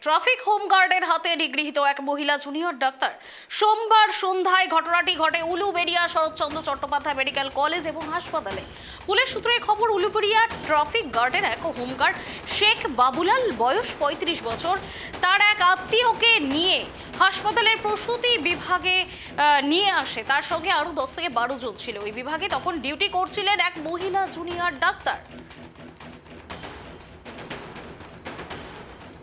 Traffic হোমগার্ডের হাতে নিগৃহীত এক মহিলা জুনিয়র ডাক্তার। সোমবার সন্ধ্যায় ঘটনাটি ঘটে উলুবেড়িয়া শরৎচন্দ্র চট্টোপাধ্যায় মেডিকেল কলেজ এবং হাসপাতালে। পুলিশ সূত্রে খবর, উলুবেড়িয়া ট্রাফিক গার্ডের এক হোমগার্ড শেখ বাবুলাল, বয়স ৩৫ বছর, তার এক আত্মীয়কে নিয়ে হাসপাতালের প্রসূতি বিভাগে নিয়ে আসে। তার সঙ্গে আরো 10 থেকে 12 জন ছিল। ওই বিভাগে তখন ডিউটি করছিলেন এক মহিলা জুনিয়র ডাক্তার।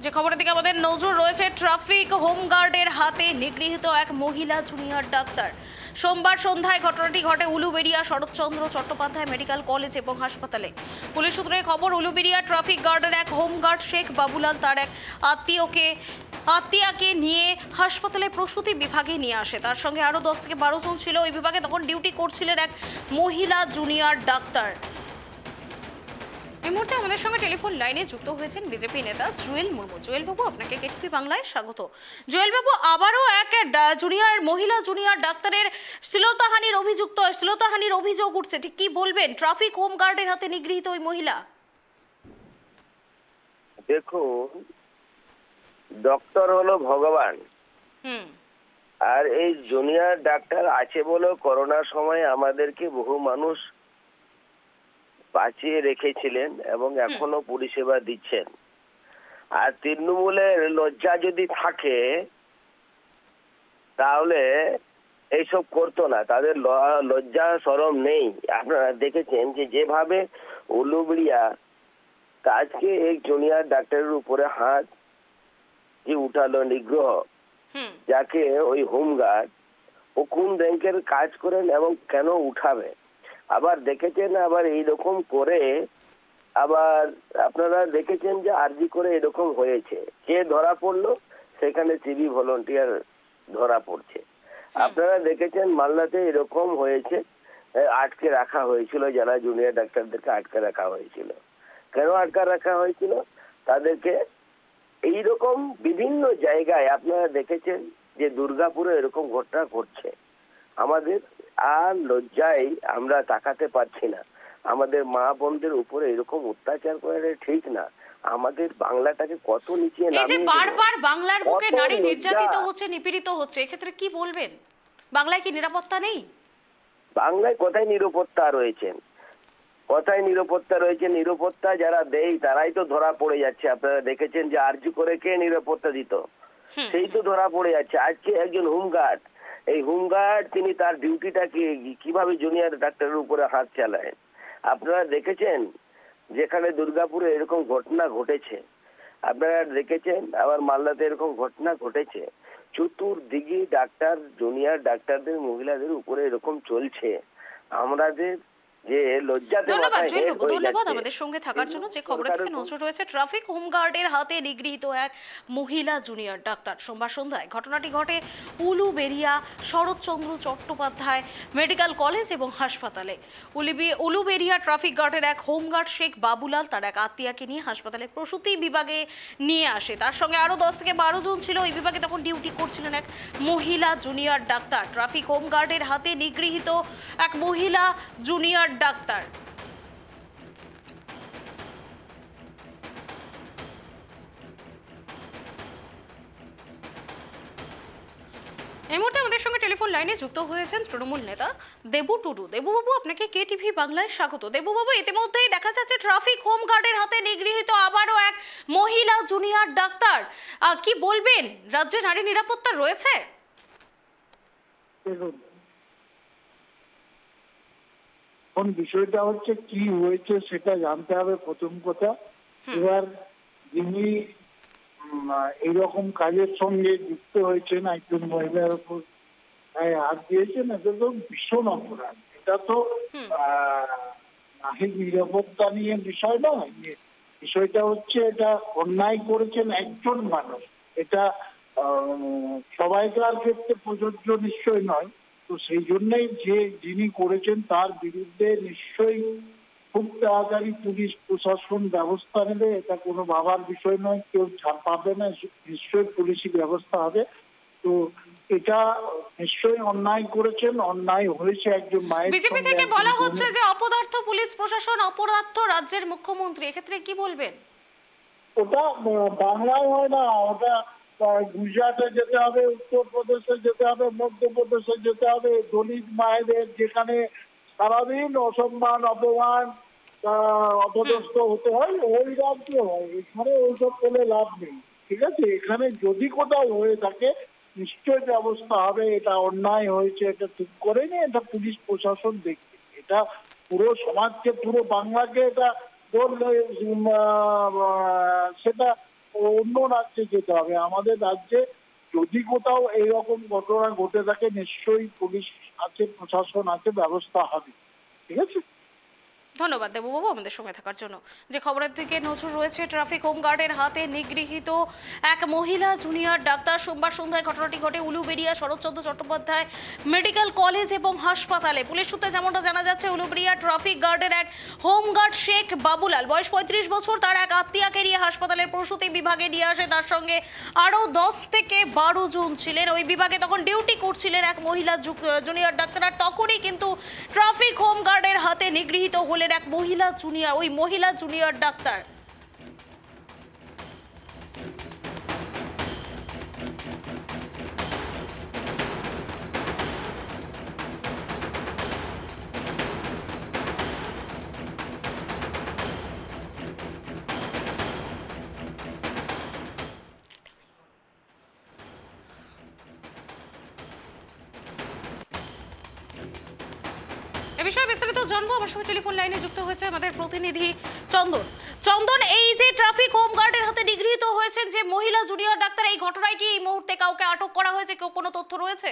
যে খবরের দিকে আমাদের নজর রয়েছে, ট্রাফিক হোমগার্ডের হাতে নিগৃহীত এক মহিলা জুনিয়র ডাক্তার। সোমবার সন্ধ্যায় ঘটনাটি ঘটে উলুবেড়িয়া শরৎচন্দ্র চট্টোপাধ্যায় মেডিকেল কলেজ এবং হাসপাতালে। পুলিশ সূত্রে খবর, উলুবেড়িয়া ট্রাফিক গার্ডের এক হোমগার্ড শেখ বাবুলাল তার এক আত্মীয়াকে নিয়ে হাসপাতালে প্রসূতি বিভাগে নিয়ে আসে। তার সঙ্গে আরো 10 থেকে 12 জন ছিল। ওই বিভাগে তখন ডিউটি করছিলেন এক মহিলা জুনিয়র ডাক্তার। এই মুহূর্তে আমাদের সঙ্গে টেলিফোন লাইনে যুক্ত হয়েছেন বিজেপি নেতা জুয়েল মুর্মু। জুয়েল বাবু, আপনাকে কেটিভি বাংলায় স্বাগত। জুয়েল বাবু, আবারও এক মহিলা জুনিয়র ডাক্তারের শ্লীলতাহানির অভিযোগ উঠছে, ঠিক কি বলবেন? ট্রাফিক হোমগার্ডের হাতে নিগৃহীত ওই মহিলা। দেখুন, ডক্টর হলো ভগবান, আর এই জুনিয়র ডাক্তার আছে বলে করোনার সময় আমাদেরকে বহু মানুষ বাঁচিয়ে রেখেছিলেন এবং এখনো পরিষেবা দিচ্ছেন। আর তৃণমূলের লজ্জা যদি থাকে তাহলে এইসব করতো না, তাদের লজ্জা শরম নেই। আপনারা দেখেছেন যে যেভাবে উলুবেড়িয়া আজকে এক জুনিয়র ডাক্তারের উপরে হাত যে উঠালো নিগ্রহ, যাকে ওই হোমগার্ড, ও কোন র্যাঙ্কের কাজ করেন এবং কেন উঠাবে? আবার দেখেছেন আবার এইরকম করে আবার আপনারা দেখেছেন যে আরজি করে এরকম হয়েছে, কে ধরা পড়লো? সেখানে সিভি ভলেন্টিয়ার ধরা পড়ছে। আপনারা দেখেছেন মালদাতে এরকম হয়েছে, আটকে রাখা হয়েছিল, যারা জুনিয়র ডাক্তারদেরকে আটকে রাখা হয়েছিল। কেন আটকে রাখা হয়েছিল? তাদেরকে এইরকম বিভিন্ন জায়গায় আপনারা দেখেছেন যে দুর্গাপুরে এরকম ঘটনা ঘটছে। আমাদের আর লজ্জায় আমরা তাকাতে পারছি না। আমাদের মা বোনদের উপরে এরকম অত্যাচার করে ঠিক না। আমাদের বাংলাটাকে কত নিচে নামিয়ে, এই যে বারবার বাংলার বুকে নারী নির্যাতিত হচ্ছে, নিপীড়িত হচ্ছে, এক্ষেত্রে কি বলবেন? বাংলায় কি নিরাপত্তা নেই? বাংলায় কোথায় নিরাপত্তা রয়েছেন? কোথায় নিরাপত্তা রয়েছে? নিরাপত্তা যারা দেয় তারাই তো ধরা পড়ে যাচ্ছে। আপনারা দেখেছেন যে আরজি করে কে নিরাপত্তা দিত, সেই তো ধরা পড়ে যাচ্ছে। আজকে একজন হোমগার্ড, এই হোমগার্ড তিনি তার ডিউটিটাকে কিভাবে জুনিয়র ডাক্তারের উপরে হাত চালায়। আপনারা দেখেছেন যেখানে দুর্গাপুরে এরকম ঘটনা ঘটেছে, আপনারা দেখেছেন আবার মালদাতে এরকম ঘটনা ঘটেছে। চতুর্দিকে ডাক্তার, জুনিয়র ডাক্তারদের, মহিলাদের উপরে এরকম চলছে। আমাদের যে লজ্জাতে ধন্যবাদ আমাদের সঙ্গে থাকার জন্য। যে খবরের দিকে নজর রয়েছে, ট্রাফিক হোমগার্ডের হাতে নিগৃহীত এক মহিলা জুনিয়র ডাক্তার। সোমবার সন্ধ্যায় ঘটনাটি ঘটে উলুবেড়িয়া শরৎচন্দ্র চট্টোপাধ্যায় মেডিকেল কলেজ এবং হাসপাতালে। উলুবেড়িয়া ট্রাফিক গার্ডের এক হোমগার্ড শেখ বাবুলাল তার এক আত্মীয়াকে নিয়ে হাসপাতালে প্রসূতি বিভাগে নিয়ে আসে। তার সঙ্গে আরো 10 থেকে 12 জন ছিল। এই বিভাগে তখন ডিউটি করছিলেন এক মহিলা জুনিয়র ডাক্তার। ট্রাফিক হোমগার্ডের হাতে নিগৃহীত এক মহিলা জুনিয়র ডাক্তার। এই মুহূর্তে আমাদের সঙ্গে টেলিফোন লাইনে যুক্ত হয়েছেন তৃণমূল নেতা দেবু টুডু। দেবুবাবু, আপনাকে কেটিভি বাংলায় স্বাগত। দেবুবাবু, ইতিমধ্যেই দেখা যাচ্ছে ট্রাফিক হোমগার্ডের হাতে নিগৃহীত আবারও এক মহিলা জুনিয়র ডাক্তার। কি বলবেন, রাজ্যে নারী নিরাপত্তা রয়েছে? বিষয়টা হচ্ছে কি হয়েছে সেটা জানতে হবে প্রথম কথা। এবার যিনি এইরকম কাজের সঙ্গে যুক্ত হয়েছেন, একজন মহিলার উপর হাত দিয়েছেন, এটা তো ভীষণ অপরাধ। এটা তো নারী নিরাপত্তা নিয়ে বিষয় নয়। বিষয়টা হচ্ছে এটা অন্যায় করেছেন একজন মানুষ, এটা সবাইকার ক্ষেত্রে প্রযোজ্য নিশ্চয় নয়। তো সেই জন্যই যিনি করেছেন তার বিরুদ্ধে নিশ্চয়ই খুব তাড়াতাড়ি পুলিশ প্রশাসন ব্যবস্থা নেবে। এটা কোনো ভাবার বিষয় নয়, কেউ ছাড় পাবে না, নিশ্চয়ই পুলিশি ব্যবস্থা হবে। তো এটা নিশ্চয়ই অন্যায় করেছেন, অন্যায় হয়েছে একজন মায়ের। বিজেপি থেকে বলা হচ্ছে যে অপদার্থ পুলিশ প্রশাসন, অপদার্থ রাজ্যের মুখ্যমন্ত্রী, এক্ষেত্রে কি বলবেন? ওটা বাংলায় হয় না, ওটা গুজরাটে যেতে হবে, উত্তরপ্রদেশে যেতে হবে, মধ্যপ্রদেশে যেতে হবে। দলিত মায়েদের যেখানে সারাদিন অসম্মান, অপমান, অপদস্থ হতে হয়, ওই রাজ্যে হয়। এখানে ওইসব বলে লাভ নেই, ঠিক আছে? এখানে যদি কোথাও হয়ে থাকে নিশ্চয় ব্যবস্থা হবে। এটা অন্যায় হয়েছে, এটা ঠিক করেনি, এটা পুলিশ প্রশাসন দেখবে। এটা পুরো সমাজকে, পুরো বাংলাকে এটা বললে সেটা অন্য রাজ্যে যেতে হবে। আমাদের রাজ্যে যদি কোথাও এইরকম ঘটনা ঘটে থাকে নিশ্চয়ই পুলিশ আছে, প্রশাসন আছে, ব্যবস্থা হবে, ঠিক আছে? ধন্যবাদ দেববাবু আমাদের সঙ্গে থাকার জন্য। যে খবরের দিকে নজর রয়েছে, ট্রাফিক হোমগার্ডের হাতে নিগৃহীত এক মহিলা জুনিয়র ডাক্তার। সোমবার সন্ধ্যায় ঘটনাটি ঘটে উলুবেড়িয়া শরৎচন্দ্র চট্টোপাধ্যায় মেডিকেল কলেজ এবং হাসপাতালে। পুলিশ সূত্রে যেমনটা জানা যাচ্ছে, উলুবেড়িয়া ট্রাফিক গার্ডের এক হোমগার্ড শেখ বাবুলাল, বয়স 35 বছর, তার এক আত্মীয়াকে নিয়ে হাসপাতালের প্রসূতি বিভাগে নিয়ে আসে। তার সঙ্গে আরও 10 থেকে 12 জন ছিলেন। ওই বিভাগে তখন ডিউটি করছিলেন এক মহিলা জুনিয়র ডাক্তার। আর তখনই কিন্তু ট্রাফিক হোমগার্ডের হাতে নিগৃহীত হলেন এক মহিলা জুনিয়র ডাক্তার। এ বিষয়ে বিস্তারিত জানবো। আমার সঙ্গে টেলিফোন লাইনে যুক্ত হয়েছে আমাদের প্রতিনিধি চন্দন। এই যে ট্রাফিক হোমগার্ডের হাতে নিগৃহীত হয়েছেন যে মহিলা জুনিয়র ডাক্তার, এই ঘটনায় কি এই মুহূর্তে কাউকে আটক করা হয়েছে? কেউ কোনো তথ্য রয়েছে?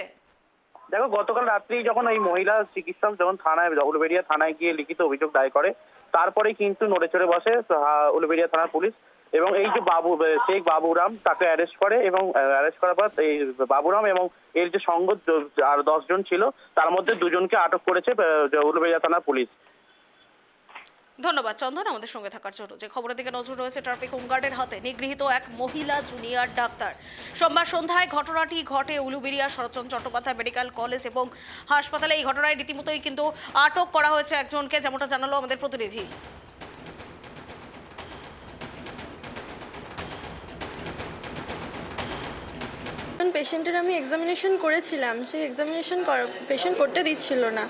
দেখো, গতকাল রাত্রি যখন ওই মহিলা চিকিৎসক যখন থানায় উলুবেড়িয়া থানায় গিয়ে লিখিত অভিযোগ দায়ের করে, তারপরে কিন্তু নড়ে চড়ে বসে উলুবেড়িয়া থানার পুলিশ এবং এই যে শেখ বাবুরাম তাকে অ্যারেস্ট করে এবং অ্যারেস্ট করার পর এই বাবুরাম এবং এর যে সঙ্গ আর 10 জন ছিল তার মধ্যে 2 জনকে আটক করেছে উলুবেড়িয়া থানার পুলিশ। ধন্যবাদ চন্দন আমাদের সঙ্গে থাকার জন্য। যে খবরের দিকে নজর রয়েছে, ট্রাফিক হোমগার্ডের হাতে নিগৃহীত এক মহিলা জুনিয়র ডাক্তার। সোমবার সন্ধ্যায় ঘটনাটি ঘটে উলুবেড়িয়া শরৎচন্দ্র চট্টোপাধ্যায় মেডিকেল কলেজ এবং হাসপাতালে। এই ঘটনায় রীতিমতোই কিন্তু আটক করা হয়েছে একজনকে, যেমনটা জানালো আমাদের প্রতিনিধি। পেশেন্টের আমি এক্সামিনেশন করেছিলাম, সেই এক্সামিনেশন পেশেন্ট করতে দিচ্ছিল না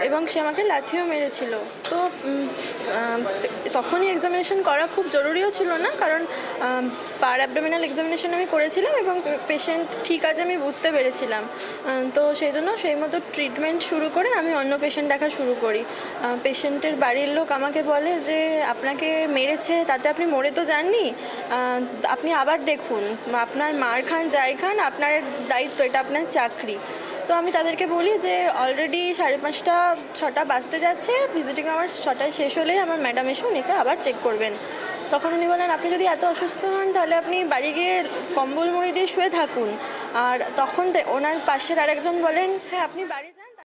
এবং সে আমাকে লাথিও মেরেছিল। তো তখনই এক্সামিনেশন করা খুব জরুরিও ছিল না, কারণ পার অ্যাবডোমিনাল এক্সামিনেশন আমি করেছিলাম এবং পেশেন্ট ঠিক আছে আমি বুঝতে পেরেছিলাম। তো সেই জন্য সেই মতো ট্রিটমেন্ট শুরু করে আমি অন্য পেশেন্ট দেখা শুরু করি। পেশেন্টের বাড়ির লোক আমাকে বলে যে আপনাকে মেরেছে, তাতে আপনি মরে তো যাননি, আপনি আবার দেখুন, আপনার মার খান যাই খান, আপনার দায়িত্ব, এটা আপনার চাকরি। তো আমি তাদেরকে বলি যে অলরেডি 5:30 6টা বাজতে যাচ্ছে, ভিজিটিং আওয়ার্স 6টায় শেষ হলেই আমার ম্যাডাম এসে উনিকে আবার চেক করবেন। তখন উনি বলেন আপনি যদি এত অসুস্থ হন তাহলে আপনি বাড়ি গিয়ে কম্বল মুড়ি দিয়ে শুয়ে থাকুন। আর তখন ওনার পাশের আরেকজন বলেন হ্যাঁ আপনি বাড়ি যান।